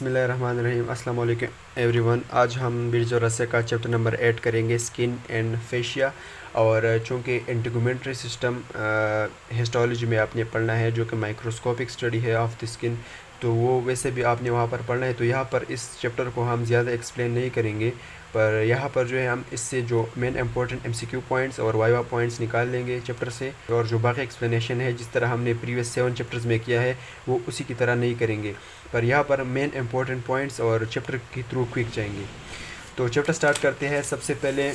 बिस्मिल्लाहिर्रहमानिर्रहीम अस्सलाम वालेकुम एवरीवन। आज हम बीजोरस्य का चैप्टर नंबर 8 करेंगे, स्किन एंड फेशिया। और चूँकि इंटीगुमेंट्री सिस्टम हिस्टोलॉजी में आपने पढ़ना है, जो कि माइक्रोस्कोपिक स्टडी है ऑफ द स्किन, तो वो वैसे भी आपने वहाँ पर पढ़ना है। तो यहाँ पर इस चैप्टर को हम ज़्यादा एक्सप्लेन नहीं करेंगे, पर यहाँ पर जो है हम इससे जो मेन इंपॉर्टेंट एमसीक्यू पॉइंट्स और वाइवा पॉइंट्स निकाल लेंगे चैप्टर से। और जो बाकी एक्सप्लेनेशन है, जिस तरह हमने प्रीवियस 7 चैप्टर्स में किया है, वो उसी की तरह नहीं करेंगे, पर यहाँ पर मेन इंपॉर्टेंट पॉइंट्स और चैप्टर के थ्रू क्विक जाएंगे। तो चैप्टर स्टार्ट करते हैं। सबसे पहले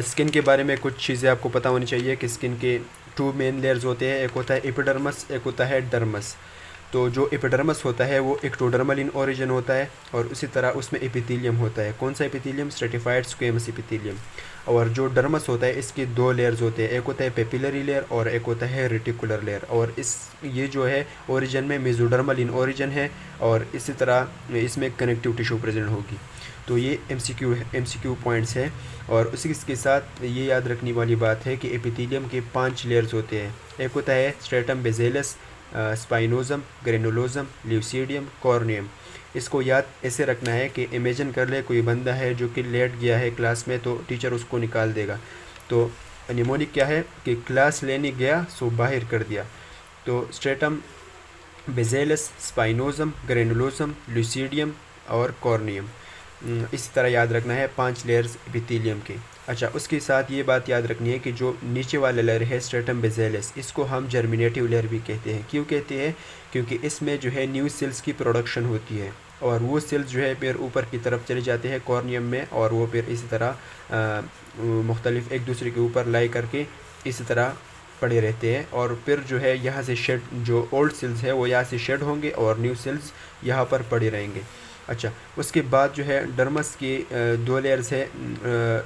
स्किन के बारे में कुछ चीज़ें आपको पता होनी चाहिए कि स्किन के 2 मेन लेयर्स होते हैं, एक होता है एपिडर्मस, एक होता है डर्मस। तो जो एपिडर्मस होता है वो एक्टोडर्मल इन ओरिजिन होता है, और उसी तरह उसमें एपिथेलियम होता है। कौन सा एपिथेलियम? Stratified squamous epithelium. और जो डर्मस होता है, इसके 2 लेयर्स होते हैं, एक होता है पेपिलरी लेयर और एक होता है रेटिकुलर लेयर। और ये जो है ओरिजिन में मेसोडर्मल इन ओरिजिन है, और इसी तरह इसमें कनेक्टिव टिश्यू प्रेजेंट होगी। तो ये एमसीक्यू पॉइंट्स हैं। और उसी के साथ ये याद रखने वाली बात है कि एपिथेलियम के 5 लेयर्स होते हैं। एक होता है स्ट्रेटम बेसिलस, स्पाइनोजम, ग्रेनुलोजम, ल्यूसीडियम, कॉर्नियम। इसको याद ऐसे रखना है कि इमेजिन कर ले कोई बंदा है जो कि लेट गया है क्लास में, तो टीचर उसको निकाल देगा। तो निमोनिक क्या है कि क्लास लेने गया सो बाहर कर दिया। तो स्ट्रेटम बेसिलस, स्पाइनोजम, ग्रेनुलोजम, ल्यूसीडियम और कॉर्नियम, इसी तरह याद रखना है 5 लेयर्स एपिथेलियम के। अच्छा, उसके साथ ये बात याद रखनी है कि जो नीचे वाला लेयर है स्ट्रेटम बेसिलस, इसको हम जर्मिनेटिव लेयर भी कहते हैं। क्यों कहते हैं? क्योंकि इसमें जो है न्यू सेल्स की प्रोडक्शन होती है, और वो सेल्स जो है फिर ऊपर की तरफ चले जाते हैं कॉर्नियम में, और वो फिर इसी तरह मुख्तलिफ एक दूसरे के ऊपर लाई करके इसी तरह पड़े रहते हैं। और फिर जो है यहाँ से शेड, जो ओल्ड सेल्स है वो यहाँ से शेड होंगे और न्यू सेल्स यहाँ पर पड़े रहेंगे। अच्छा, उसके बाद जो है डर्मस की 2 लेयर्स है,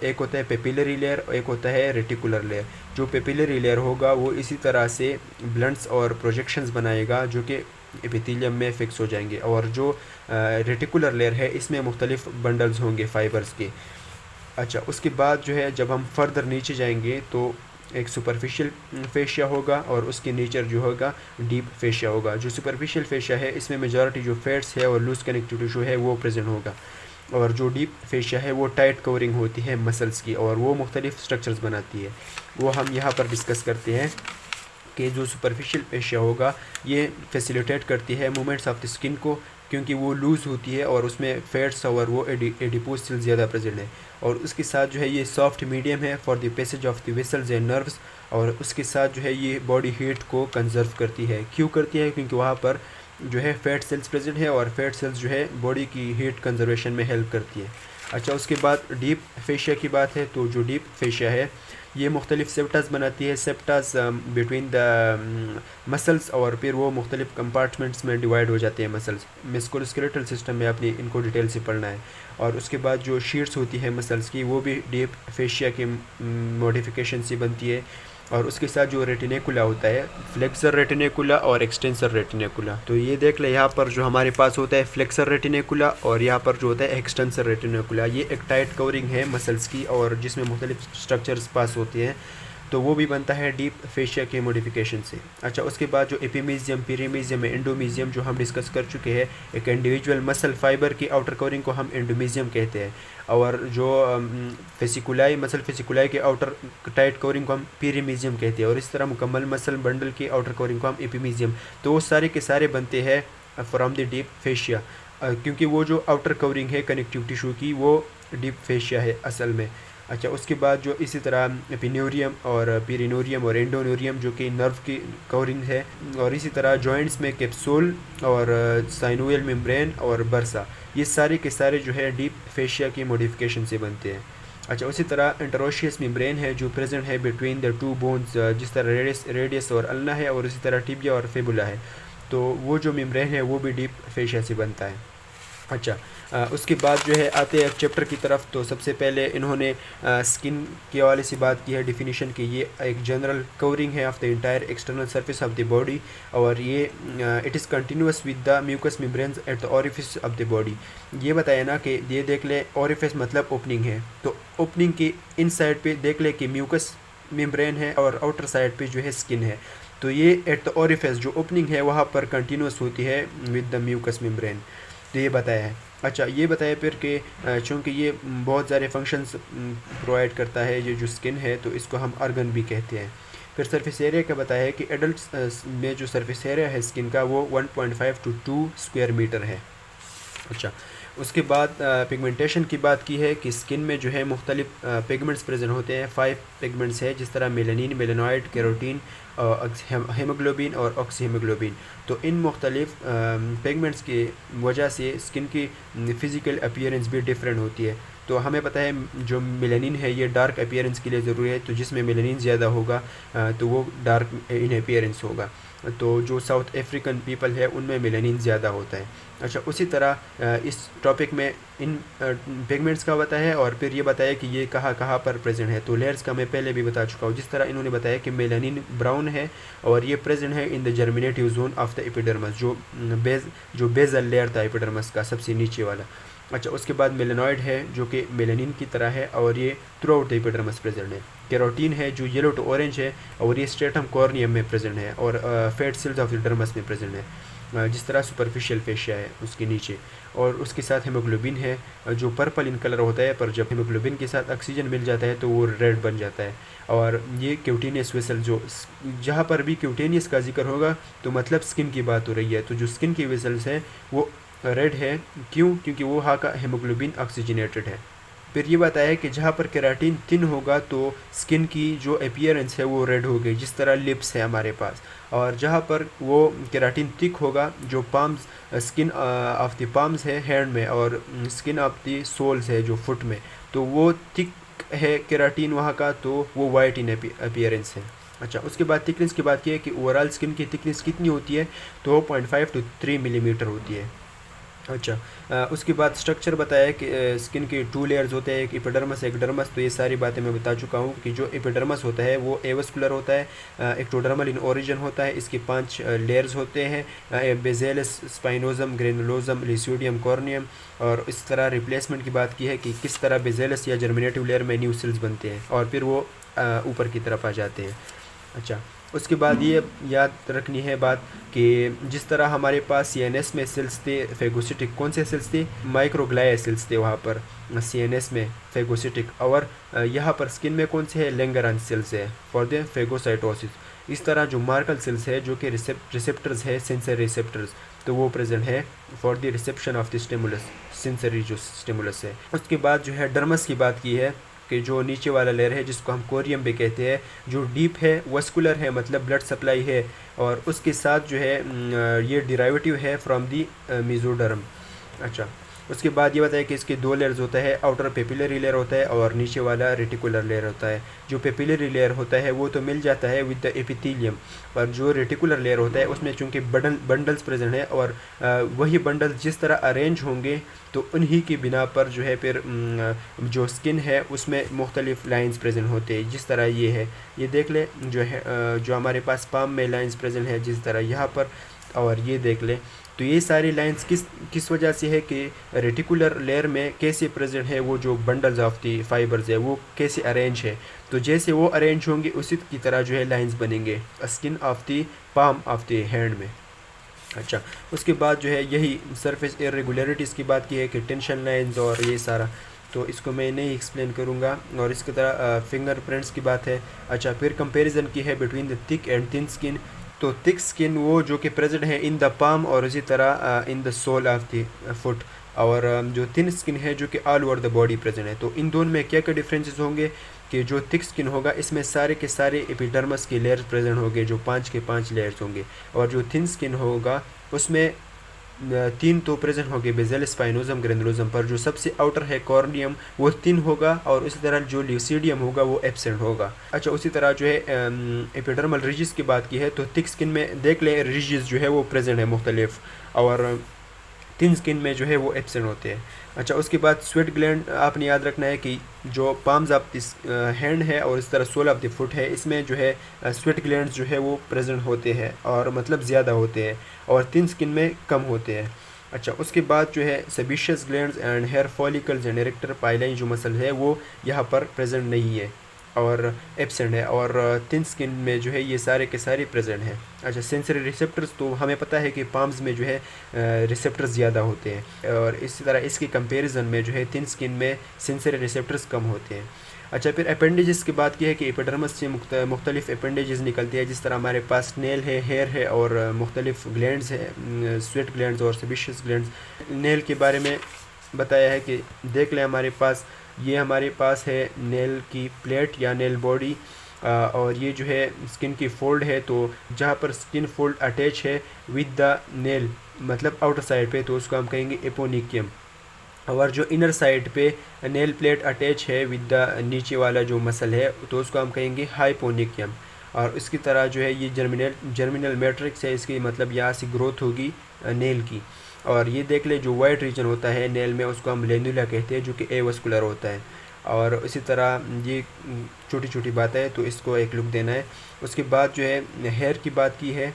एक होता है पेपिलरी लेयर, एक होता है रेटिकुलर लेयर। जो पेपिलरी लेयर होगा वो इसी तरह से ब्लंट्स और प्रोजेक्शंस बनाएगा जो कि एपिथेलियम में फिक्स हो जाएंगे। और जो रेटिकुलर लेयर है, इसमें मुख्तलिफ बंडल्स होंगे फाइबर्स के। अच्छा, उसके बाद जो है जब हम फर्दर नीचे जाएंगे तो एक सुपरफिशियल फेशिया होगा, और उसके नीचे जो होगा डीप फेशिया होगा। जो सुपरफिशियल फेशिया है, इसमें मेजॉरिटी जो फैट्स है और लूज कनेक्टिव टिश्यू है वो प्रेजेंट होगा। और जो डीप फेशिया है वो टाइट कवरिंग होती है मसल्स की, और वो मुख्तलिफ स्ट्रक्चर्स बनाती है। वो हम यहाँ पर डिस्कस करते हैं कि जो सुपरफिशियल फेशिया होगा ये फैसिलिटेट करती है मूवमेंट्स ऑफ द स्किन को, क्योंकि वो लूज़ होती है और उसमें फैट्स और वो एडिपोज सेल्स ज़्यादा प्रेजेंट है। और उसके साथ जो है ये सॉफ्ट मीडियम है for the passage of the vessels and nerves. और उसके साथ जो है ये बॉडी हीट को कंजर्व करती है। क्यों करती है? क्योंकि वहाँ पर जो है फैट सेल्स प्रेजेंट है, और फैट सेल्स जो है बॉडी की हीट कंजर्वेशन में हेल्प करती है। अच्छा, उसके बाद डीप फेशिया की बात है। तो जो डीप फेशिया है ये मुख्तलिफ सेप्टास बनाती है, सेप्टास बिटवीन द मसल्स, और फिर वो मुख्तलिफ कंपार्टमेंट्स में डिवाइड हो जाते हैं मसल्स। मस्कुलोस्केलेटल सिस्टम में आपने इनको डिटेल से पढ़ना है। और उसके बाद जो शीट्स होती है मसल्स की, वो भी डीप फेशिया की मॉडिफिकेशन से बनती है। और उसके साथ जो रेटिनेकुला होता है, फ्लेक्सर रेटिनेकुला और एक्सटेंसर रेटिनेकुला। तो ये देख ले, यहाँ पर जो हमारे पास होता है फ्लेक्सर रेटिनेकुला, और यहाँ पर जो होता है एक्सटेंसर रेटिनेकुला। ये एक टाइट कवरिंग है मसल्स की, और जिसमें मुख्तलिफ स्ट्रक्चर्स पास होते हैं, तो वो भी बनता है डीप फेशिया के मॉडिफिकेशन से। अच्छा, उसके बाद जो एपिमीजियम, पीरीमीजियम, एंडोमीजियम जो हम डिस्कस कर चुके हैं, एक इंडिविजुअल मसल फाइबर की आउटर कवरिंग को हम एंडोमीजियम कहते हैं, और जो फेसिकुलाई, मसल फेसिकुलाई के आउटर टाइट कवरिंग को हम पीरीमीजियम कहते हैं, और इस तरह मुकम्मल मसल बंडल की आउटर कवरिंग को हम एपिमीजियम। तो वो सारे के सारे बनते हैं फ्रॉम द डीप फेशिया, क्योंकि वो जो आउटर कवरिंग है कनेक्टिव टिश्यू की, वो डीप फेशिया है असल में। अच्छा, उसके बाद जो इसी तरह एपिन्यूरियम और पेरिनोरियम और एंडोनोरियम जो कि नर्व की कवरिंग है, और इसी तरह जॉइंट्स में कैप्सूल और साइनोवियल मेम्ब्रेन और बर्सा, ये सारे के सारे जो है डीप फेशिया की मॉडिफिकेशन से बनते हैं। अच्छा, उसी तरह इंटरोशियस मेम्ब्रेन है जो प्रेजेंट है बिटवीन द 2 बोन्स, जिस तरह रेडियस और अल्ना है, और इसी तरह टिबिया और फेबुला है। तो वो जो मेम्ब्रेन है वो भी डीप फेशिया से बनता है। अच्छा, उसके बाद जो है आते हैं चैप्टर की तरफ। तो सबसे पहले इन्होंने स्किन के हवाले से बात की है, डिफिनीशन की। ये एक जनरल कवरिंग है of the entire external surface of the body, और ये it is continuous with the mucous membranes at the orifice of the body. ये बताया ना कि ये देख ले, ओरिफिस मतलब ओपनिंग है, तो ओपनिंग की इन साइड पे देख ले कि म्यूकस मेम्ब्रेन है, और आउटर साइड पे जो है स्किन है। तो ये एट द ओरिफिस जो ओपनिंग है वहाँ पर कंटिन्यूस होती है विद द म्यूकस मेम्ब्रेन। तो ये बताया है। अच्छा, ये बताया फिर कि चूँकि ये बहुत सारे फंक्शंस प्रोवाइड करता है ये जो स्किन है, तो इसको हम ऑर्गन भी कहते हैं। फिर सरफेस एरिया का बताया है कि एडल्ट में जो सरफेस एरिया है स्किन का वो 1.5 to 2 स्क्वायर मीटर है। अच्छा, उसके बाद पिगमेंटेशन की बात की है कि स्किन में जो है मुख्तलिफ पिगमेंट्स प्रेजेंट होते हैं। 5 पिगमेंट्स है, जिस तरह मेलानिन, मेलेनॉइड, केरोटीन, हेमोग्लोबिन और ऑक्सी हेमोग्लोबिन। तो इन मुख्तलिफ पिगमेंट्स की वजह से स्किन की फ़िज़िकल अपीयरेंस भी डिफरेंट होती है। तो हमें पता है जो मेलानिन है ये डार्क अपीयरेंस के लिए ज़रूरी है, तो जिसमें मेलानिन ज़्यादा होगा तो वो डार्क इन अपीयरेंस होगा। तो जो साउथ अफ्रीकन पीपल है उनमें मेलानिन ज़्यादा होता है। अच्छा, उसी तरह इस टॉपिक में इन पिगमेंट्स का बताया है और फिर ये बताया कि ये कहाँ कहाँ पर प्रेजेंट है। तो लेयर्स का मैं पहले भी बता चुका हूँ। जिस तरह इन्होंने बताया कि मेलानिन ब्राउन है और ये प्रेजेंट है in the germinative zone of the epidermis, जो बेजल लेयर था एपिडर्मस का सबसे नीचे वाला। अच्छा, उसके बाद मेलेनॉइड है जो कि मेलानिन की तरह है और ये through out the epidermis present है। केरोटीन है जो येलो टू ऑरेंज है और ये स्ट्रेटम कॉर्नियम में प्रेजेंट है और fat cells of the dermis में प्रेजेंट है, जिस तरह सुपरफिशियल फेशिया है उसके नीचे। और उसके साथ हेमोग्लोबिन है जो पर्पल इन कलर होता है, पर जब हेमोग्लोबिन के साथ ऑक्सीजन मिल जाता है तो वो रेड बन जाता है। और ये क्यूटेनियस वेसल, जो जहाँ पर भी क्यूटेनियस का जिक्र होगा तो मतलब स्किन की बात हो रही है। तो जो स्किन की वेसल्स हैं वो रेड है, क्यों? क्योंकि वो वहाँ का हेमोग्लोबिन ऑक्सीजनेटेड है। फिर ये बताया है कि जहाँ पर केराटिन थिन होगा तो स्किन की जो अपीयरेंस है वो रेड होगी, जिस तरह लिप्स है हमारे पास। और जहाँ पर वो केराटिन थिक होगा, जो palms skin of the palms है हैंड में और स्किन ऑफ द सोल्स है जो फुट में, तो वो थिक है केराटिन वहाँ का, तो वो वाइट इन अपीयरेंस है। अच्छा, उसके बाद थिकनेस की बात की है कि ओवरऑल स्किन की थिकनेस कितनी होती है, तो 0.5 to 3 मिलीमीटर होती है। अच्छा, उसके बाद स्ट्रक्चर बताया है कि स्किन के 2 लेयर्स होते हैं, एक एपिडर्मस एक डर्मस। तो ये सारी बातें मैं बता चुका हूँ कि जो एपिडर्मस होता है वो एवस्कुलर होता है, एक्टोडर्मल इन ओरिजिन होता है, इसके 5 लेयर्स होते हैं, बेजेलस, स्पाइनोजम, ग्रेनुलोजम, लिस्यूडियम, कॉर्नियम। और इस तरह रिप्लेसमेंट की बात की है कि किस तरह बेजेलस या जर्मिनेटिव लेयर में न्यू सेल्स बनते हैं और फिर वो ऊपर की तरफ आ जाते हैं। अच्छा, उसके बाद ये याद रखनी है बात कि जिस तरह हमारे पास सीएनएस में सेल्स थे फेगोसिटिक, कौन से सेल्स थे? माइक्रोग्लाया सेल्स थे वहाँ पर सीएनएस में फेगोसिटिक। और यहाँ पर स्किन में कौन से है? लैंगरहांस सेल्स है फॉर द फेगोसाइटोसिस। इस तरह जो मार्कल सेल्स है जो कि रिसेप्टर्स है, सेंसरी रिसेप्टर्स, तो वो प्रेजेंट है for the reception of the stimulus, sensory जो स्टिमुलस है। उसके बाद जो है डर्मस की बात की है कि जो नीचे वाला लेयर है जिसको हम कोरियम भी कहते हैं, जो डीप है, वस्कुलर है, मतलब ब्लड सप्लाई है, और उसके साथ जो है ये डिराइवेटिव है फ्रॉम दी मेसोडर्म। अच्छा, उसके बाद ये बताया कि इसके 2 लेयर्स होता है, आउटर पेपिलरी लेयर होता है और नीचे वाला रेटिकुलर लेयर होता है। जो पेपिलरी लेयर होता है वो तो मिल जाता है विद द एपिथेलियम, पर जो रेटिकुलर लेयर होता है उसमें चूँकि बंडल्स प्रेजेंट है और वही बंडल्स जिस तरह अरेंज होंगे तो उन्हीं की बिना पर जो है फिर जो स्किन है उसमें मुख्तलिफ लाइंस प्रेजेंट होते हैं। जिस तरह ये है, ये देख ले जो है जो हमारे पास पाम में लाइंस प्रेजेंट है जिस तरह यहाँ पर, और ये देख ले। तो ये सारी लाइंस किस वजह से है कि रेटिकुलर लेयर में कैसे प्रेजेंट है वो जो बंडल्स ऑफ दी फाइबर्स है वो कैसे अरेंज है, तो जैसे वो अरेंज होंगे उसी की तरह जो है लाइंस बनेंगे skin of the palm of the hand में। अच्छा, उसके बाद जो है यही सरफेस इरेगुलरिटीज़ की बात की है कि टेंशन लाइंस और ये सारा, तो इसको मैं नहीं एक्सप्लेन करूँगा। और इसकी तरह फिंगरप्रिंट्स की बात है। अच्छा, फिर कंपैरिजन की है between the thick and thin skin. तो थिक स्किन वो जो कि प्रेजेंट है इन द पाम और इसी तरह in the sole of the foot, और जो थिन स्किन है जो कि all over the body present है। तो इन दोनों में क्या क्या डिफरेंसेस होंगे कि जो थिक स्किन होगा इसमें सारे के सारे एपिडर्मस के लेयर्स प्रेजेंट होंगे, जो 5 के 5 लेयर्स होंगे, और जो थिन स्किन होगा उसमें 3 तो प्रेजेंट होंगे, बेजेल, स्पाइनोजम, ग्रेनुलोजम, पर जो सबसे आउटर है कॉर्नियम वो 3 होगा, और इसी तरह जो ल्यूसीडियम होगा वो एब्सेंट होगा। अच्छा, उसी तरह जो है एपिडर्मल रिजिस की बात की है तो थिक स्किन में देख ले रिजिस जो है वो प्रेजेंट है मुख्तलिफ, और थिन स्किन में जो है वो एब्सेंट होते हैं। अच्छा, उसके बाद स्वेट ग्लैंड आपने याद रखना है कि जो पाम्स ऑफ दिस हैंड है और इस तरह सोल ऑफ द फुट है इसमें जो है स्वेट ग्लैंड्स जो है वो प्रेजेंट होते हैं, और मतलब ज़्यादा होते हैं, और थिन स्किन में कम होते हैं। अच्छा, उसके बाद जो है sebaceous glands and hair follicles and arrector pili जो मसल है वो यहाँ पर प्रेजेंट नहीं है। और एब्सेंट है, और थिन स्किन में जो है ये सारे के सारे प्रेजेंट है। अच्छा, सेंसरी रिसेप्टर्स तो हमें पता है कि पाम्स में जो है रिसेप्टर्स ज़्यादा होते हैं, और इसी तरह इसकी कंपैरिजन में जो है थिन स्किन में सेंसरी रिसेप्टर्स कम होते हैं। अच्छा, फिर अपेंडेजेस की बात की है कि एपिडर्मिस से मुख्तलिफ अपेंडेजेस निकलती है, जिस तरह हमारे पास नेल है, हेयर है, और मुख्तलिफ ग्लैंड्स है, स्वेट ग्लैंड्स और सेबेशियस ग्लैंड्स। नेल के बारे में बताया है कि देख लें, हमारे पास है नेल की प्लेट या नेल बॉडी, और ये जो है स्किन की फोल्ड है, तो जहाँ पर स्किन फोल्ड अटैच है विद द नेल, मतलब आउटर साइड पे, तो उसको हम कहेंगे एपोनिकियम। और जो इनर साइड पे नेल प्लेट अटैच है विद द नीचे वाला जो मसल है, तो उसको हम कहेंगे हाइपोनिकियम। और इसकी तरह जो है ये जर्मिनल मैट्रिक्स है, इसकी मतलब यहाँ से ग्रोथ होगी नेल की। और ये देख ले, जो वाइट रीजन होता है नेल में, उसको हम लेनुला कहते हैं, जो कि एवस्कुलर होता है। और इसी तरह ये छोटी छोटी बातें हैं, तो इसको एक लुक देना है। उसके बाद जो है हेयर की बात की है,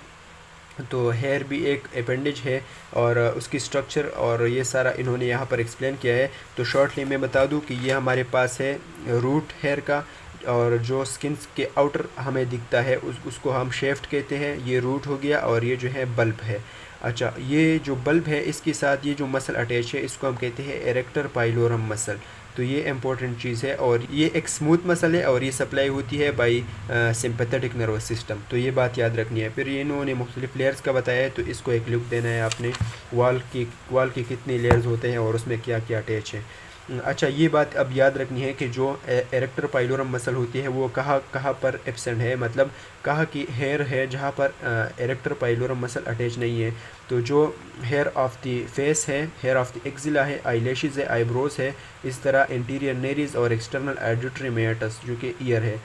तो हेयर भी एक अपेंडेज है, और उसकी स्ट्रक्चर और ये सारा इन्होंने यहाँ पर एक्सप्लेन किया है। तो शॉर्टली मैं बता दूँ कि ये हमारे पास है रूट हेयर का, और जो स्किन के आउटर हमें दिखता है उसको हम शेफ्ट कहते हैं, ये रूट हो गया, और ये जो है बल्ब है। अच्छा, ये जो बल्ब है इसके साथ ये जो मसल अटैच है, इसको हम कहते हैं एरेक्टर पाइलोरम मसल। तो ये इंपॉर्टेंट चीज़ है, और ये एक स्मूथ मसल है, और ये सप्लाई होती है बाई सिंपैथेटिक नर्वस सिस्टम। तो ये बात याद रखनी है। फिर इन्होंने मुख्तलिफ लेयर्स का बताया है, तो इसको एक लुक देना है आपने, वाल की कितने लेयर्स होते हैं और उसमें क्या क्या अटैच है। अच्छा, ये बात अब याद रखनी है कि जो एरेक्टर पाइलोरम मसल होती है वो कहाँ पर एब्सेंट है, मतलब कहाँ की हेयर है जहाँ पर एरेक्टर पाइलोरम मसल अटैच नहीं है। तो जो हेयर ऑफ द फेस है, हेयर ऑफ द एक्जिला है, आईलैशेस है, आईब्रोज है, इस तरह इंटीरियर नेरीज और एक्सटर्नल एडिटरी मेटस जो कि ईयर है,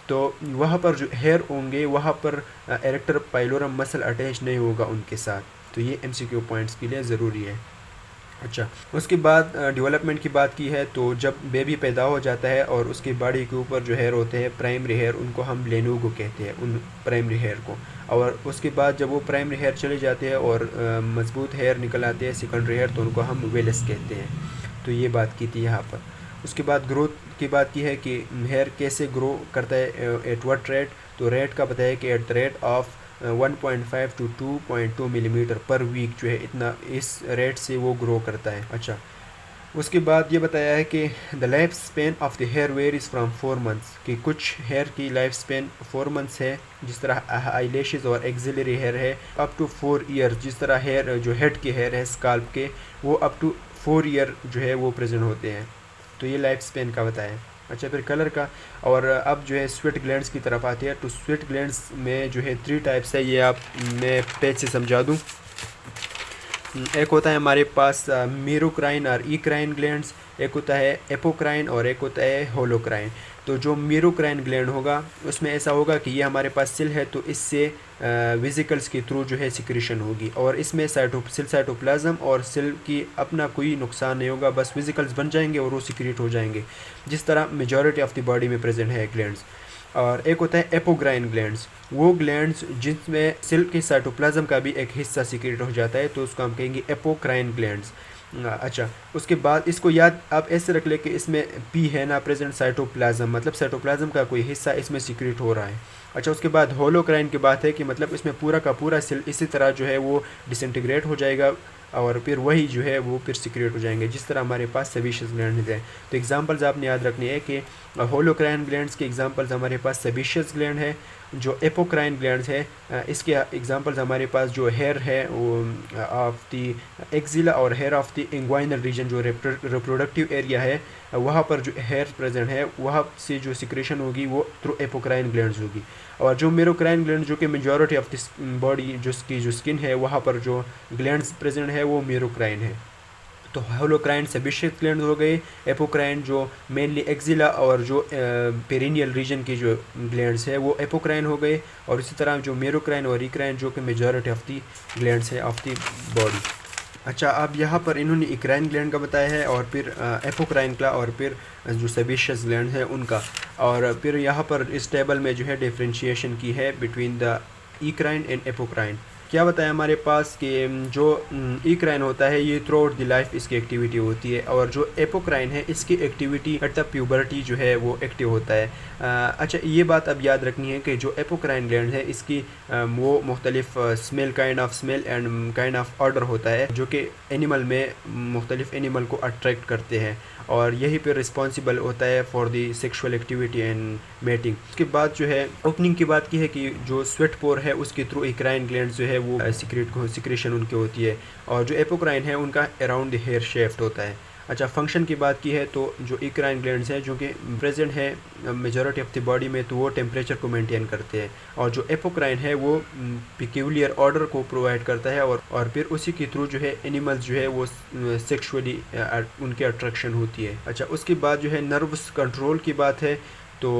तो वहाँ पर जो हेयर होंगे वहाँ पर एरेक्टर पाइलोरम मसल अटैच नहीं होगा उनके साथ। तो ये MCQ पॉइंट्स के लिए ज़रूरी है। अच्छा, उसके बाद डेवलपमेंट की बात की है, तो जब बेबी पैदा हो जाता है और उसकी बॉडी के ऊपर जो हेयर होते हैं प्राइमरी हेयर, उनको हम लेनूगो कहते हैं, उन प्राइमरी हेयर को। और उसके बाद जब वो प्राइमरी हेयर चले जाते हैं और मजबूत हेयर निकल आते हैं सेकेंडरी हेयर, तो उनको हम वेलस कहते हैं। तो ये बात की थी यहाँ पर। उसके बाद ग्रोथ की बात की है कि हेयर कैसे ग्रो करता है, एट व्हाट रेट। तो रेट का बताया कि at the rate of 1.5 to 2.2 millimetre per week जो है, इतना इस रेट से वो ग्रो करता है। अच्छा, उसके बाद ये बताया है कि the life span of the hair varies from 4 months, कि कुछ हेयर की लाइफ स्पेन 4 मंथ्स है, जिस तरह आईलैशेस और एक्सिलरी हेयर है अप टू 4 ईयर, जिस तरह हेयर जो हेड के हेयर है स्काल्प के, वो अप टू 4 ईयर जो है वो प्रेजेंट होते हैं। तो ये लाइफ स्पेन का बताया। अच्छा, फिर कलर का, और अब जो है स्वेट ग्लैंड्स की तरफ आती है। तो स्वेट ग्लैंड्स में जो है 3 टाइप्स है, ये आप मैं पेज से समझा दूं। एक होता है हमारे पास मीरोक्राइन और ईक्राइन ग्लैंड्स, एक होता है एपोक्राइन और एक होता है होलोक्राइन। तो जो मीरोक्राइन ग्लैंड होगा उसमें ऐसा होगा कि ये हमारे पास सिल है, तो इससे वेसिकल्स के थ्रू जो है सिक्रीशन होगी, और इसमें सिल साइटोप्लाज्म और सेल की अपना कोई नुकसान नहीं होगा, बस वेसिकल्स बन जाएंगे और वो सिक्रीट हो जाएंगे, जिस तरह मेजॉरिटी ऑफ द बॉडी में प्रेजेंट है ग्लैंड्स। और एक होता है एपोग्राइन ग्लैंड्स, वो ग्लैंड्स जिसमें सेल के साइटोप्लाज्म का भी एक हिस्सा सिक्रीट हो जाता है, तो उसको हम कहेंगे एपोक्राइन ग्लैंड्स। अच्छा, उसके बाद इसको याद आप ऐसे रख ले कि इसमें पी है ना प्रेजेंट साइटोप्लाज्म, मतलब साइटोप्लाज्म का कोई हिस्सा इसमें सिक्रीट हो रहा है। अच्छा, उसके बाद होलोक्राइन की बात है कि मतलब इसमें पूरा का पूरा सेल इसी तरह जो है वो डिसइंटीग्रेट हो जाएगा, और फिर वही जो है वो फिर सिक्रेट हो जाएंगे, जिस तरह हमारे पास सेबेशियस ग्लैंड है। तो एग्जांपल्स आपने याद रखनी है कि होलोक्राइन ग्लैंड्स के एग्जांपल्स हमारे पास सेबेशियस ग्लैंड है। जो एपोक्राइन ग्लैंड्स है इसके एग्जांपल्स हमारे पास जो हेयर है वो ऑफ द एक्जिला और hair of the inguinal region, जो रिप्रोडक्टिव एरिया है वहाँ पर जो हेयर प्रेजेंट है वहाँ से जो सिक्रेशन होगी वो थ्रू एपोक्राइन ग्लैंड्स होगी। और जो मेरोक्राइन ग्लैंड जो कि मेजॉरिटी ऑफ दिस बॉडी जो स्किन है वहाँ पर जो ग्लैंड्स प्रेजेंट है वो मेरोक्राइन है। तो होलोक्राइन सेबेशियस ग्लैंड हो गए, एपोक्राइन जो मेनली एक्जिला और जो पेरिनियल रीजन की जो ग्लैंड्स है वो एपोक्राइन हो गए, और इसी तरह जो मेरोक्राइन और इक्राइन जो कि मेजॉरिटी ऑफ दी ग्लैंड्स है ऑफ दी बॉडी। अच्छा, अब यहाँ पर इन्होंने इक्राइन ग्लैंड का बताया है, और फिर एपोक्राइन का, और फिर जो सेबेशियस ग्लैंड है उनका, और फिर यहाँ पर इस टेबल में जो है डिफ्रेंशिएशन की है between the eccrine and apocrine. क्या बताया हमारे पास कि जो ईक्राइन होता है ये थ्रू आउट द लाइफ इसकी एक्टिविटी होती है, और जो एपोक्राइन है इसकी एक्टिविटी एट द प्यूबर्टी जो है वो एक्टिव होता है। अच्छा, ये बात अब याद रखनी है कि जो एपोक्राइन ग्लैंड है इसकी वो मुख्तलिफ smell, kind of smell and kind of order होता है जो कि एनिमल में मुख्तलिफ एनिमल को अट्रैक्ट करते हैं, और यही पे रिस्पॉन्सिबल होता है for the sexual activity and mating. उसके बाद जो है ओपनिंग की बात की है कि जो स्वेट पोर है उसके थ्रू इक्राइन ग्लैंड जो है वो सिक्रेशन उनकी होती है, और जो एपोक्राइन है उनका अराउंड द हेयर शेफ्ट होता है। अच्छा, फंक्शन की बात की है तो जो इक्राइन ग्लैंड्स हैं जो कि प्रेजेंट है मेजॉरिटी ऑफ द बॉडी में, तो वो टेम्परेचर को मेंटेन करते हैं, और जो एपोक्राइन है वो पिक्यूलियर ऑर्डर को प्रोवाइड करता है, और फिर उसी के थ्रू जो है एनिमल्स जो है वो सेक्सुअली उनकी अट्रैक्शन होती है। अच्छा, उसके बाद जो है नर्वस कंट्रोल की बात है, तो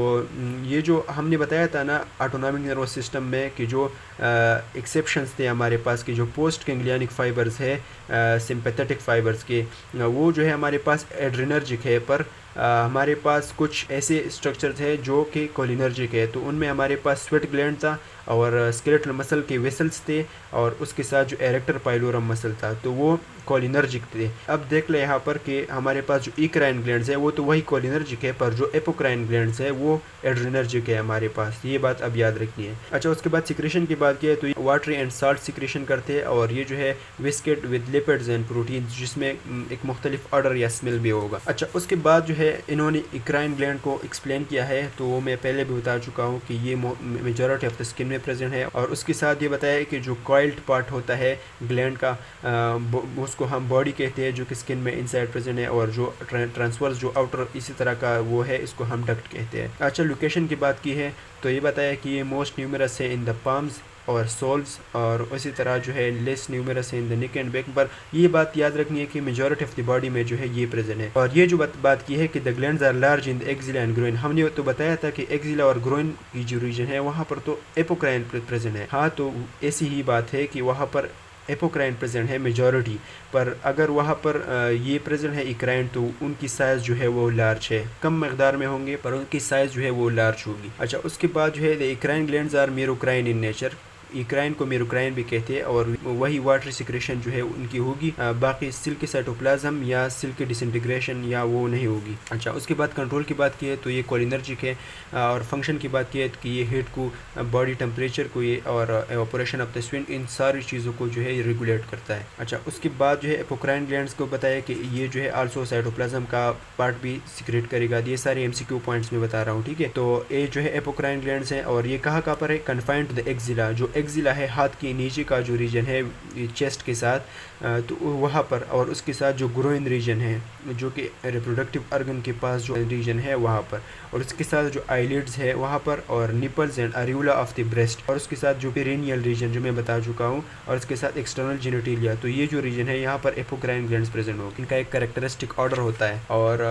ये जो हमने बताया था ना ऑटोनॉमिक नर्वस सिस्टम में कि जो एक्सेप्शंस थे हमारे पास कि जो पोस्ट गैंग्लियनिक फाइबर्स है सिंपैथेटिक फाइबर्स के, वो जो है हमारे पास एड्रेनर्जिक है, पर हमारे पास कुछ ऐसे स्ट्रक्चर्स है जो कि कोलिनर्जिक है। तो उनमें हमारे पास स्वेट ग्लैंड था और स्केलेटल मसल के वेसल्स थे, और उसके साथ जो एरेक्टर पाइलोरम मसल था तो वो कोलिनर्जिक थे। अब देख ले यहाँ पर कि हमारे पास जो इक्राइन ग्लैंड्स है वो तो वही कोलिनर्जिक है, पर जो एपोक्राइन ग्लैंड्स है वो एड्रेनर्जिक है हमारे पास, ये बात अब याद रखनी है। अच्छा, उसके बाद सिक्रेशन की बात की है तो वाटरी एंड साल्ट सिक्रेशन करते हैं, और ये जो है biscuit with lipids and protein, जिसमें एक मुख्तलिफ ऑर्डर या स्मेल भी होगा। अच्छा, उसके बाद जो है इन्होंने इक्राइन ग्लैंड को एक्सप्लेन किया है, तो वो मैं पहले भी बता चुका हूँ कि ये मेजॉरिटी ऑफ द स्किन में प्रेजेंट है, और उसके साथ ये बताया कि जो कॉइल्ड पार्ट होता है ग्लैंड का उसको हम बॉडी कहते हैं, जो कि स्किन में इनसाइड प्रेजेंट है, और जो ट्रांसवर्स जो आउटर इसी तरह का वो है इसको हम डक्ट कहते हैं। अच्छा, लोकेशन की बात की है तो ये बताया कि ये मोस्ट न्यूमरस है इन द पाम्स और सोल्स, और उसी तरह जो है लेस न्यूमरस है इन द नेक एंड बैक। पर ये बात याद रखनी है कि मेजॉरिटी ऑफ द बॉडी में जो है ये प्रेजेंट है। और ये जो बात की है कि the glands are large in the axilla and groin, हमने तो बताया था कि एक्सिला और ग्रोइन की जो रीजन है वहाँ पर तो एपोक्राइन प्रेजेंट है। हाँ, तो ऐसी ही बात है कि वहाँ पर एपोक्राइन प्रेजेंट है मेजॉरिटी, पर अगर वहाँ पर ये प्रेजेंट है इक्राइन तो उनकी साइज़ जो है वो लार्ज है, कम मकदार में होंगे पर उनकी साइज़ जो है वो लार्ज होगी। अच्छा, उसके बाद जो है the eccrine glands are merocrine in nature, eccrine को मेरोक्राइन भी कहते हैं, और वही वाटर सिक्रेशन जो है उनकी होगी, बाकी सिल्क के साइटोप्लाज्म या सिल्क के डिसइंटीग्रेशन या वो नहीं होगी। अच्छा, उसके बाद कंट्रोल की बात की है तो ये कोलिनर्जिक है, और फंक्शन की बात की है कि ये हीट को, बॉडी टेम्परेचर को ये, और एवापोरेशन ऑफ द स्वेट, इन सारी चीज़ों को जो है ये रेगुलेट करता है। अच्छा, उसके बाद जो है एपोक्राइन ग्लैंड्स को बताया कि ये जो है आल्सो साइटोप्लाज्म का पार्ट भी सिक्रेट करेगा। ये सारे MCQ पॉइंट्स में बता रहा हूँ, ठीक है। तो ये जो है एपोक्राइन ग्लैंड्स हैं, और ये कहाँ पर है, कन्फाइंड टू द एक्सिला, जो एक्सिला है हाथ के नीचे का जो रीजन है चेस्ट के साथ, तो वहाँ पर, और उसके साथ जो ग्रोइन रीजन है जो कि रिप्रोडक्टिव ऑर्गन के पास जो रीजन है वहाँ पर, और उसके साथ जो आईलिड्स है वहाँ पर, और nipples and areola of the breast, और उसके साथ जो पेरिनियल रीजन जो मैं बता चुका हूँ, और उसके साथ एक्सटर्नल जेनिटेलिया। तो ये जो रीजन है यहाँ पर एपोक्राइन ग्लैंड्स प्रेजेंट होगी, इनका एक कैरेक्टरिस्टिक ऑर्डर होता है। और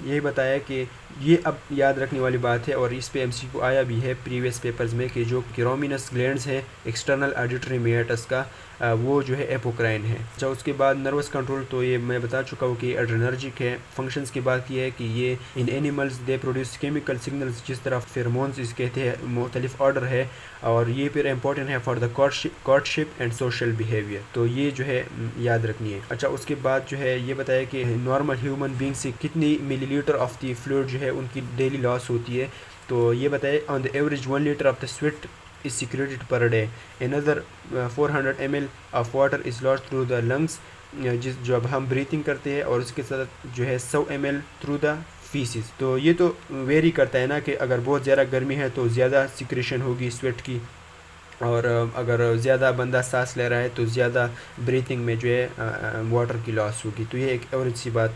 यही बताया कि ये अब याद रखने वाली बात है, और इस पे MCQ आया भी है प्रीवियस पेपर्स में कि जो क्रोमिनस ग्लैंड्स है एक्सटर्नल ऑडिटरी मेटस का, वो जो है एपोक्राइन है। अच्छा, उसके बाद नर्वस कंट्रोल तो ये मैं बता चुका हूँ कि एड्रेनर्जिक है। फंक्शंस की बात की है कि ये in animals they produce chemical signals, जिस तरह फेरोमोन्स इस कहते हैं, मुख्तलिफ ऑर्डर है, और ये फिर इंपॉर्टेंट है for the courtship and social behaviour, तो ये जो है याद रखनी है। अच्छा, उसके बाद जो है ये बताया कि नॉर्मल ह्यूमन बींग से कितनी मिलीलीटर ऑफ द फ्लूइड जो है उनकी डेली लॉस होती है, तो ये बताया on the average 1 litre of the sweat is secreted per day. Another 400 ml of water is lost through the lungs, जब हम ब्रीथिंग करते हैं, और उसके साथ जो है 100 ml थ्रू द फीसिस। तो ये तो वेरी करता है ना कि अगर बहुत ज़्यादा गर्मी है तो ज़्यादा सिक्रेशन होगी स्वेट की, और अगर ज़्यादा बंदा सांस ले रहा है तो ज़्यादा ब्रीथिंग में जो है वाटर की लॉस होगी। तो ये एक एवरेज सी बात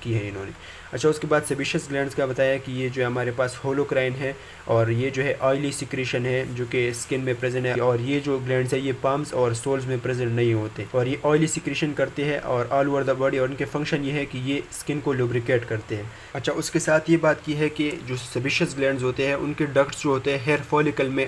की है इन्होंने। अच्छा, उसके बाद सेबिशियस ग्लैंड्स का बताया कि ये जो है हमारे पास होलोक्राइन है, और ये जो है ऑयली सिक्रेशन है जो कि स्किन में प्रेजेंट है, और ये जो ग्लैंड्स है ये पाम्स और सोल्स में प्रेजेंट नहीं होते, और ये ऑयली सिक्रेशन करते हैं और ऑल ओवर द बॉडी, और इनके फंक्शन ये है कि ये स्किन को लुब्रिकेट करते हैं। अच्छा, उसके साथ ये बात की है कि जो सेबिशियस ग्लैंड्स होते हैं उनके डक्ट्स जो होते हैं हेयर फॉलिकल में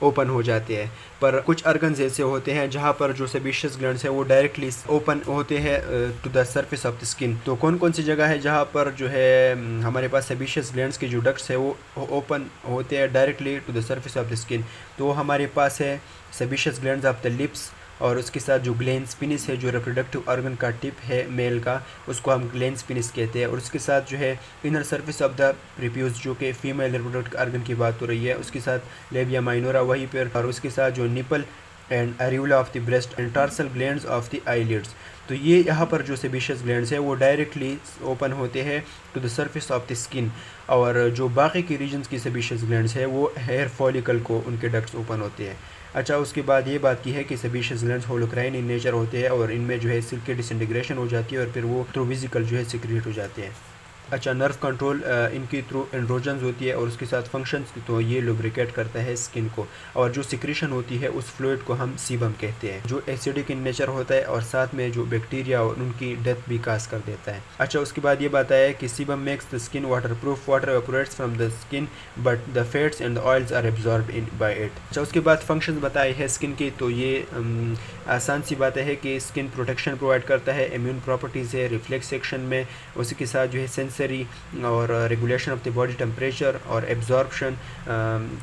ओपन हो जाते हैं, पर कुछ अर्गन्स ऐसे होते हैं जहाँ पर जो सेबेशियस ग्लैंड्स है वो डायरेक्टली ओपन होते हैं to the surface of the skin. तो कौन कौन सी जगह है जहाँ पर जो है हमारे पास सेबेशियस ग्लैंड्स के जो डक्ट्स है वो ओपन होते हैं directly to the surface of the skin? तो हमारे पास है sebaceous glands of the lips, और उसके साथ जो ग्लैंड्स पेनिस है, जो रिप्रोडक्टिव ऑर्गन का टिप है मेल का, उसको हम ग्लैंड्स पेनिस कहते हैं। और उसके साथ जो है inner surface of the prepuce, जो कि फीमेल रिप्रोडक्टिव ऑर्गन की बात हो रही है, उसके साथ लेबिया माइनोरा वहीं पर, और उसके साथ जो nipple and areola of the breast and tarsal glands of the eyelids. तो ये यहाँ पर जो सेबेशियस ग्लैंड्स है वो डायरेक्टली ओपन होते हैं to the surface of the skin, और जो बाकी की रीजन्स की सेबेशियस ग्लैंड्स है वो हेयर फॉलिकल को उनके डक्ट्स ओपन होते हैं। अच्छा, उसके बाद ये बात की है कि sebaceous glands holocrine in nature होते हैं, और इनमें जो है सिल्क की डिसइंटीग्रेशन हो जाती है और फिर वो थ्रू वेसिकल जो है सिक्रेट हो जाते हैं। अच्छा, नर्व कंट्रोल इनकी थ्रू एंड्रोजन्स होती है, और उसके साथ फंक्शंस, तो ये लुब्रिकेट करता है स्किन को, और जो सिक्रेशन होती है उस फ्लूइड को हम सीबम कहते हैं, जो एसिडिक इन नेचर होता है और साथ में जो बैक्टीरिया और उनकी डेथ भी काज कर देता है। अच्छा, उसके बाद ये बात है कि sebum makes the skin waterproof, water evaporates from the skin but the fats and the oils are absorb in by it. अच्छा, उसके बाद फंक्शंस बताए हैं स्किन की, तो ये आसान सी बात है कि स्किन प्रोटेक्शन प्रोवाइड करता है, इम्यून प्रॉपर्टीज़ है, रिफ्लेक्स सेक्शन में, उसके साथ जो है सेंसरी और regulation of the body temperature और absorption,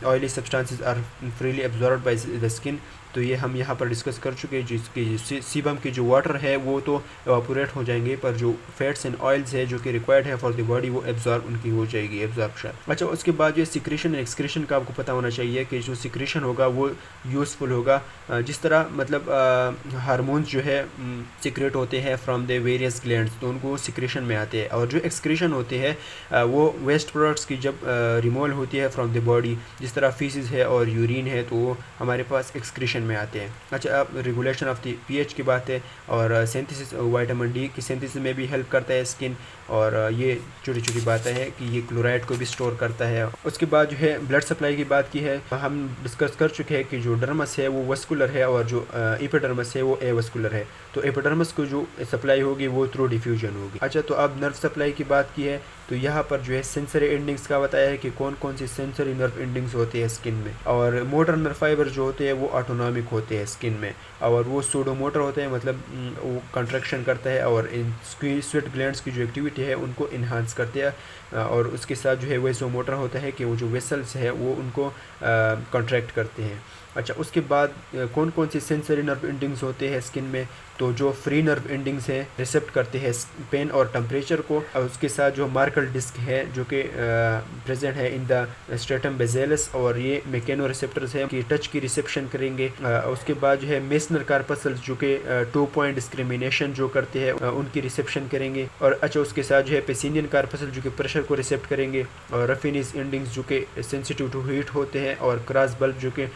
oily substances are freely absorb by the skin. तो ये हम यहाँ पर डिस्कस कर चुके हैं, जिसकी सीबम की जो वाटर है वो तो एवापोरेट हो जाएंगे, पर जो फैट्स एंड ऑयल्स है जो कि रिक्वायर्ड है फॉर द बॉडी वो एब्जॉर्ब उनकी हो जाएगी, एब्जॉर्प्शन। अच्छा, उसके बाद ये सिक्रेशन एंड एक्सक्रीशन का आपको पता होना चाहिए कि जो सिक्रेशन होगा वो यूज़फुल होगा, जिस तरह मतलब हार्मोन्स जो है सिक्रेट होते हैं फ्रॉम द वेरियस ग्लैंड्स, तो उनको सिक्रेशन में आते हैं, और जो एक्सक्रीशन होते हैं वो वेस्ट प्रोडक्ट्स की जब रिमूवल होती है फ्रॉम द बॉडी, जिस तरह फीसिस है और यूरिन है, तो वो हमारे पास एक्सक्रीशन में आते हैं। अच्छा, अब रेगुलेशन ऑफ द पीएच की बात है, और सिंथेसिस विटामिन डी की सिंथेसिस में भी हेल्प करता है स्किन, और ये छोटी छोटी बातें हैं कि ये क्लोराइड को भी स्टोर करता है। उसके बाद जो है ब्लड सप्लाई की बात की है, हम डिस्कस कर चुके हैं कि जो डर्मस है वो वस्कुलर है और जो एपिडर्मस है वो एवस्कुलर है। तो एपिडर्मस को जो सप्लाई होगी वो थ्रू डिफ्यूजन होगी। अच्छा, तो अब नर्व सप्लाई की बात की है, तो यहाँ पर जो है सेंसरी एंडिंग्स का बताया है कि कौन कौन सी सेंसरी नर्व एंडिंग्स होती है स्किन में, और मोटर नर्व फाइबर जो होते हैं वो ऑटोनॉमिक होते हैं स्किन में, और वो सूडोमोटर होते हैं, मतलब वो कंट्रैक्शन करता है और इन स्वेट ग्लैंड्स की जो एक्टिविटी है उनको इन्हांस करते हैं, और उसके साथ जो है वेसोमोटर होता है कि वो जो वेसल्स है वो उनको कॉन्ट्रैक्ट करते हैं। अच्छा, उसके बाद कौन कौन सी सेंसरी नर्व एंडिंग्स होते हैं स्किन में, तो जो फ्री नर्व एंडिंग्स हैं रिसेप्ट करते हैं पेन और टेम्परेचर को, और उसके साथ जो मार्कल डिस्क है जो कि प्रेजेंट है इन द स्ट्रेटम बेसिलस, और ये मैकेनो रिसेप्टर्स है कि टच की रिसेप्शन करेंगे। उसके बाद जो है मेसनर कार्पसल्स जो कि 2 पॉइंट डिस्क्रिमिनेशन जो करते हैं उनकी रिसेप्शन करेंगे। और अच्छा, उसके साथ जो है पेसिनियन कार्पसल जो कि प्रेशर को रिसेप्ट करेंगे, और रफिनिस एंडिंग्स जो कि सेंसिटिव टू हीट होते हैं, और क्रॉस बल्ब जो कि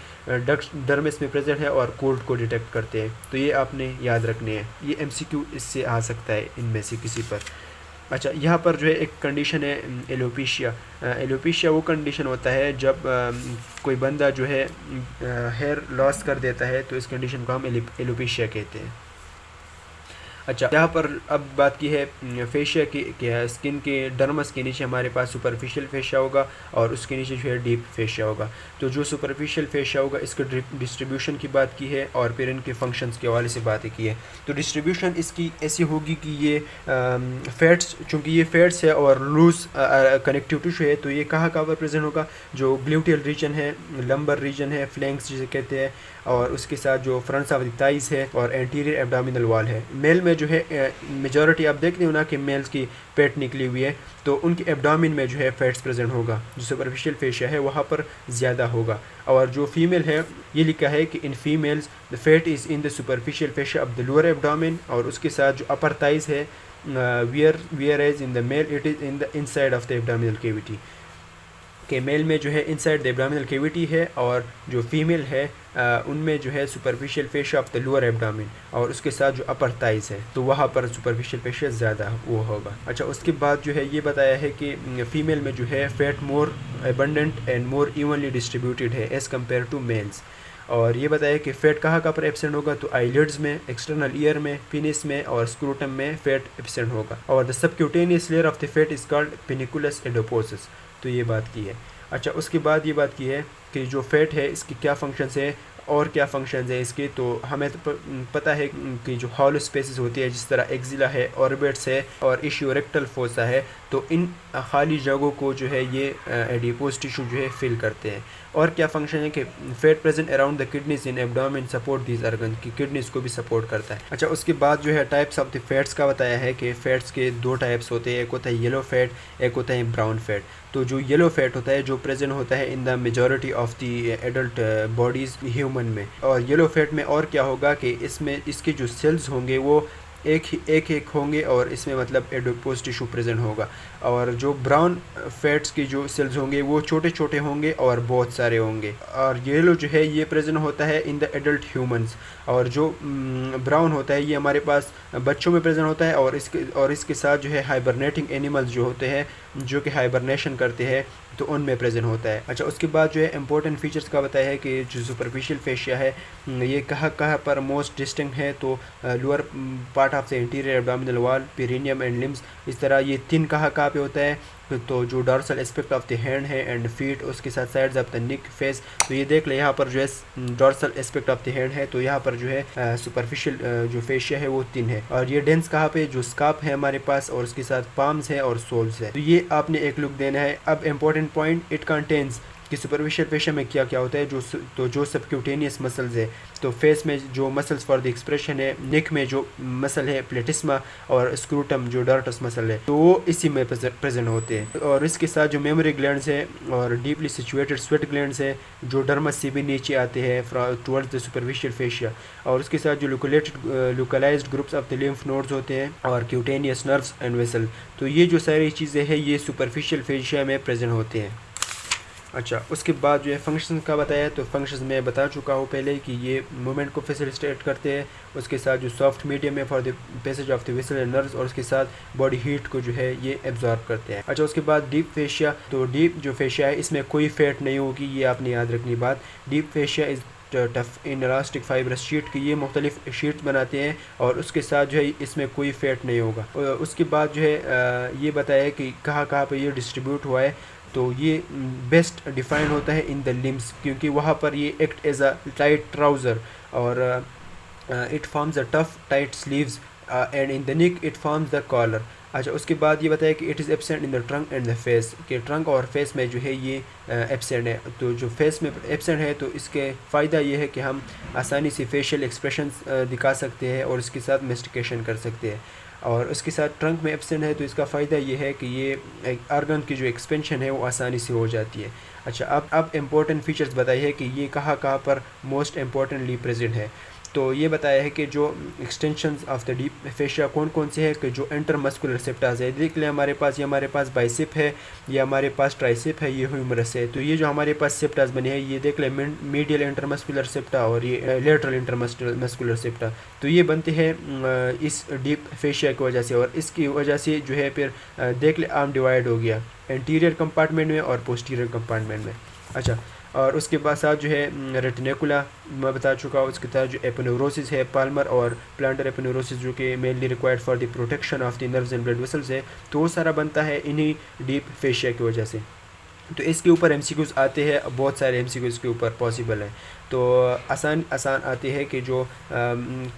डर्मिस में प्रेजेंट है और कोल्ड को डिटेक्ट करते हैं। तो ये आपने याद रखने हैं, ये एमसीक्यू इससे आ सकता है इनमें से किसी पर। अच्छा, यहाँ पर जो है एक कंडीशन है एलोपेशिया। एलोपेशिया वो कंडीशन होता है जब कोई बंदा जो है हेयर लॉस कर देता है, तो इस कंडीशन को हम एलोपेशिया कहते हैं। अच्छा, यहाँ पर अब बात की है फेशिया की, क्या स्किन के डर्मस के नीचे हमारे पास सुपरफिशियल फेशिया होगा और उसके नीचे जो है डीप फेशिया होगा। तो जो सुपरफिशियल फेशिया होगा इसके डिस्ट्रीब्यूशन की बात की है, और फिर इनके फंक्शंस के हवाले से बातें की है। तो डिस्ट्रीब्यूशन इसकी ऐसी होगी कि ये फैट्स, चूँकि ये फैट्स है और लूज कनेक्टिव टिश्यू है, तो ये कहाँ पर प्रेजेंट होगा, जो ग्लूटियल रीजन है, लंबर रीजन है, फ्लैंक्स जिसे कहते हैं, और उसके साथ जो फ्रंट्स ऑफ द थाइज है और एंटीरियर एब्डोमिनल वॉल है। मेल में जो है मेजॉरिटी आप देखते हो ना कि मेल्स की पेट निकली हुई है, तो उनके एब्डोमिन में जो है फैट्स प्रेजेंट होगा, जो सुपरफिशियल फेशिया है वहाँ पर ज़्यादा होगा। और जो फीमेल है, ये लिखा है कि in females the fat is in the superficial fascia of the lower abdomen, और उसके साथ जो अपर थाइज है whereas in the male it is in the inside of the abdominal cavity. के मेल में जो है इनसाइड द एब्डोमिनल कैविटी है, और जो फीमेल है उनमें जो है superficial fascia of the lower abdomen, और उसके साथ जो अपर थाइज है, तो वहाँ पर सुपरफिशियल फेशिया ज़्यादा वो होगा। अच्छा, उसके बाद जो है ये बताया है कि फीमेल में जो है fat more abundant and more evenly distributed है एज़ कम्पेयर टू मेल्स। और ये बताया कि फ़ैट कहाँ पर एब्सेंट होगा, तो आईलिड्स में, एक्सटर्नल ईयर में, पेनिस में और स्क्रूटम में फ़ैट एब्सेंट होगा। और the subcutaneous layer of the fat is called panniculus adiposus. तो ये बात की है। अच्छा, उसके बाद ये बात की है कि जो फैट है इसकी क्या फंक्शंस है, और क्या फंक्शंस है इसके, तो हमें तो पता है कि जो हॉलो स्पेसेस होती है जिस तरह एक्जिला है, ऑर्बिट्स है और इशियोरेक्टल फोसा है, तो इन खाली जगहों को जो है ये एडिपोज टिश्यू जो है फिल करते हैं। और क्या फंक्शन है कि fat present around the kidneys in abdomen support these organ, की किडनीज को भी सपोर्ट करता है। अच्छा, उसके बाद जो है टाइप्स ऑफ द फैट्स का बताया है कि फैट्स के दो टाइप्स होते हैं, एक होता है येलो फैट, एक होता है ब्राउन फैट। तो जो येलो फैट होता है जो प्रेजेंट होता है in the majority of the adult bodies human में। और येलो फैट में और क्या होगा कि इसमें इसके जो सेल्स होंगे वो एक होंगे और इसमें मतलब एडिपोज टिश्यू प्रेजेंट होगा। और जो ब्राउन फैट्स की जो सेल्स होंगे वो छोटे छोटे होंगे और बहुत सारे होंगे। और येलो जो है ये प्रेजेंट होता है इन द एडल्ट ह्यूमंस, और जो ब्राउन होता है ये हमारे पास बच्चों में प्रेजेंट होता है। और इसके साथ जो है हाइबरनेटिंग एनिमल्स जो होते हैं जो कि हाइबरनेशन करते हैं तो उनमें प्रेजेंट होता है। अच्छा, उसके बाद जो है इंपॉर्टेंट फीचर्स का बताया है कि जो सुपरफिशियल फेशिया है ये कहाँ पर मोस्ट डिस्टिंक्ट है, तो lower part of the interior abdominal wall, perineum and limbs. इस तरह ये तीन कहाँ पे होता है, तो जो dorsal aspect of the hand है एंड फीट, उसके साथ sides of the neck, face. तो ये देख ले यहाँ पर जो है dorsal aspect of the hand है, तो यहाँ पर जो है सुपरफिशियल जो फेशिया है वो 3 है। और ये डेंस कहाँ पे, जो स्कार्प है हमारे पास और उसके साथ पाम्स है और सोल्स है। तो ये आपने एक लुक देना है। अब इम्पोर्टेंट पॉइंट, इट कंटेन्स कि सुपरफिशियल फेशिया में क्या क्या होता है। जो सबक्यूटेनियस मसल्स है, तो फेस में जो मसल्स फॉर द एक्सप्रेशन है, नेक में जो मसल है प्लेटिस्मा और स्क्रूटम जो डार्टस मसल है, तो वो इसी में प्रेजेंट होते हैं। और इसके साथ जो मेमोरी ग्लैंड्स है और डीपली सिचुएटेड स्वेट ग्लैंड्स है जो डर्मस से भी नीचे आते हैं टुवर्ड्स द सुपरफिशियल फेशिया। और उसके साथ जो localised groups of the lymph nodes होते हैं और क्यूटेनियस नर्व्स एंड वेसल। तो ये जो सारी चीज़ें हैं ये सुपरफिशियल फेशिया में प्रेजेंट होते हैं। अच्छा, उसके बाद जो है फंक्शन का बताया, तो फंक्शंस में बता चुका हूँ पहले कि ये मूवमेंट को फैसिलिटेट करते हैं। उसके साथ जो सॉफ्ट मीडियम है for the passage of the vessel and nerves, और उसके साथ बॉडी हीट को जो है ये एब्जॉर्ब करते हैं। अच्छा, उसके बाद डीप फेशिया, तो डीप जो फेशिया है इसमें कोई फैट नहीं होगी, ये आपने याद रखनी बात। Deep fascia is tough in elastic fibrous sheet की, ये मुख्तलिफ शीट बनाते हैं और उसके साथ जो है इसमें कोई फैट नहीं होगा। उसके बाद जो है ये बताया है कि कहाँ पर ये डिस्ट्रीब्यूट हुआ है, तो ये बेस्ट डिफाइन होता है इन द लिम्स, क्योंकि वहाँ पर ये act as a tight trouser और it forms a tough tight sleeves and in the neck it forms the collar. अच्छा, उसके बाद ये बताया कि it is absent in the trunk and the face, कि ट्रंक और फेस में जो है ये एब्सेंट है। तो जो फेस में एब्सेंट है तो इसके फ़ायदा ये है कि हम आसानी से फेशियल एक्सप्रेशंस दिखा सकते हैं और इसके साथ मेस्टिकेशन कर सकते हैं। और उसके साथ ट्रंक में एब्सेंट है तो इसका फ़ायदा ये है कि ये आर्गन की जो एक्सपेंशन है वो आसानी से हो जाती है। अच्छा, अब इम्पोर्टेंट फीचर्स बताइए कि ये कहाँ पर मोस्ट इम्पोर्टेंटली प्रेजेंट है। तो ये बताया है कि जो extensions of the deep fascia कौन कौन से हैं, कि जो इंटरमस्कुलर सेप्टास है, देख लें हमारे पास ये हमारे पास बाइसेप है, ये हमारे पास ट्राइसेप है, ये ह्यूमरस है। तो ये जो हमारे पास सेप्टास बने हैं ये देख लें मीडियल इंटरमस्कुलर सेप्टा और ये लेटरल इंटरमस्कुलर सेप्टा, तो ये बनते हैं इस डीप फेशिया की वजह से। और इसकी वजह से जो है फिर देख ले आर्म डिवाइड हो गया एंटीरियर कंपार्टमेंट में और पोस्टीरियर कंपार्टमेंट में। अच्छा, और उसके बाद साथ जो है रेटिनेकुला मैं बता चुका हूँ। उसके साथ जो एपोन्यूरोसिस है, पाल्मर और प्लांटर एपोन्यूरोसिस जो कि mainly required for the protection of the nerves and blood vessels है, तो वो सारा बनता है इन्हीं डीप फेशिया की वजह से। तो इसके ऊपर एमसीक्यूज़ आते हैं, बहुत सारे एमसीक्यूज़ के ऊपर पॉसिबल है। तो आसान आते हैं कि जो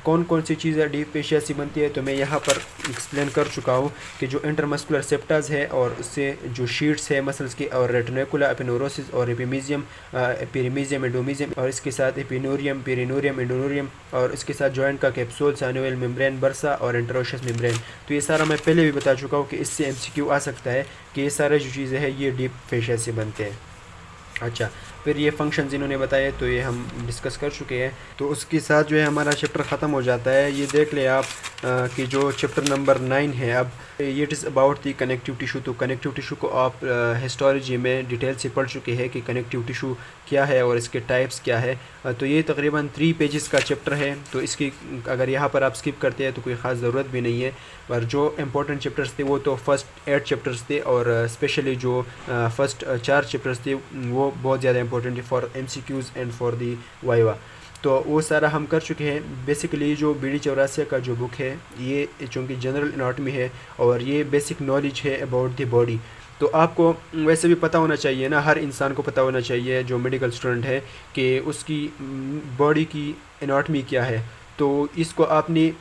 कौन कौन सी चीज़ें डीप फेशिया से बनती है, तो मैं यहाँ पर एक्सप्लेन कर चुका हूँ कि जो इंटरमस्कुलर सेप्टास है और उससे जो शीट्स है मसल्स की, और रेटिनेकुला, एपिनोरोसिस और एपिमीजियम, पेरिमीजियम, एंडोमीजियम, और इसके साथ एपिनोरियम, पेरिनोरियम, एंडोनोरियम, और इसके साथ जॉइंट का कैप्सूल, साइनोवियल मेम्ब्रेन, बर्सा और इंटरोशस मेम्ब्रेन। तो ये सारा मैं पहले भी बता चुका हूँ कि इससे एमसीक्यू आ सकता है कि ये सारे जो चीज़ें हैं ये डीप फेशिया से बनते हैं। अच्छा, फिर ये फंक्शंस इन्होंने बताए तो ये हम डिस्कस कर चुके हैं। तो उसके साथ जो है हमारा चैप्टर ख़त्म हो जाता है। ये देख ले आप कि जो चैप्टर नंबर 9 है, अब ये it is about the connective tissue. तो कनेक्टिव टिशू को आप हिस्टोलॉजी में डिटेल से पढ़ चुके हैं कि कनेक्टिव टिशू क्या है और इसके टाइप्स क्या है। तो ये तकरीबन 3 पेजेस का चैप्टर है, तो इसकी अगर यहाँ पर आप स्किप करते हैं तो कोई ख़ास ज़रूरत भी नहीं है। पर जो इम्पोर्टेंट चैप्टर्स थे वो तो फर्स्ट 8 चैप्टर्स थे, और स्पेशली जो फर्स्ट 4 चैप्टर्स थे वो बहुत ज़्यादा इंपॉर्टेंट है for MCQs and for the viva. तो वो सारा हम कर चुके हैं। बेसिकली जो BD चौरासिया का जो बुक है ये चूँकि जनरल एनाटॉमी है और ये बेसिक नॉलेज है अबाउट द बॉडी, तो आपको वैसे भी पता होना चाहिए ना, हर इंसान को पता होना चाहिए जो मेडिकल स्टूडेंट है कि उसकी बॉडी की एनाटॉमी क्या है। तो इसको आपने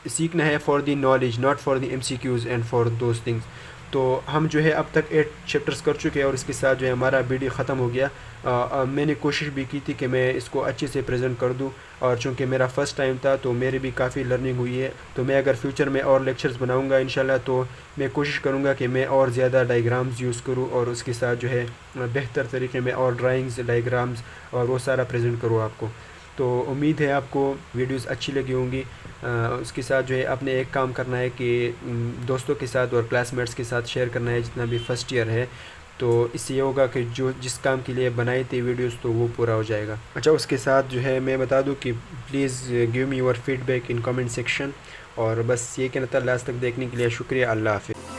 सीखना है for the knowledge, not for the MCQs and for those things. तो हम जो है अब तक 8 चैप्टर्स कर चुके हैं और इसके साथ जो है हमारा वीडियो ख़त्म हो गया। मैंने कोशिश भी की थी कि मैं इसको अच्छे से प्रेजेंट कर दूं, और चूँकि मेरा फ़र्स्ट टाइम था तो मेरी भी काफ़ी लर्निंग हुई है। तो मैं अगर फ्यूचर में और लेक्चर्स बनाऊंगा इंशाल्लाह, तो मैं कोशिश करूंगा कि मैं और ज़्यादा डायग्राम्स यूज़ करूं और उसके साथ जो है बेहतर तरीके में और ड्राइंग्स, डायग्राम्स और वो सारा प्रेजेंट करूँ आपको। तो उम्मीद है आपको वीडियोस अच्छी लगी होंगी। उसके साथ जो है आपने एक काम करना है कि दोस्तों के साथ और क्लासमेट्स के साथ शेयर करना है, जितना भी फ़र्स्ट ईयर है। तो इससे ये होगा कि जो जिस काम के लिए बनाई थी वीडियोस तो वो पूरा हो जाएगा। अच्छा, उसके साथ जो है मैं बता दूं कि please give me your feedback in comment section. और बस ये कहना था, लास्ट तक देखने के लिए शुक्रिया। अल्लाह हाफ़िज़।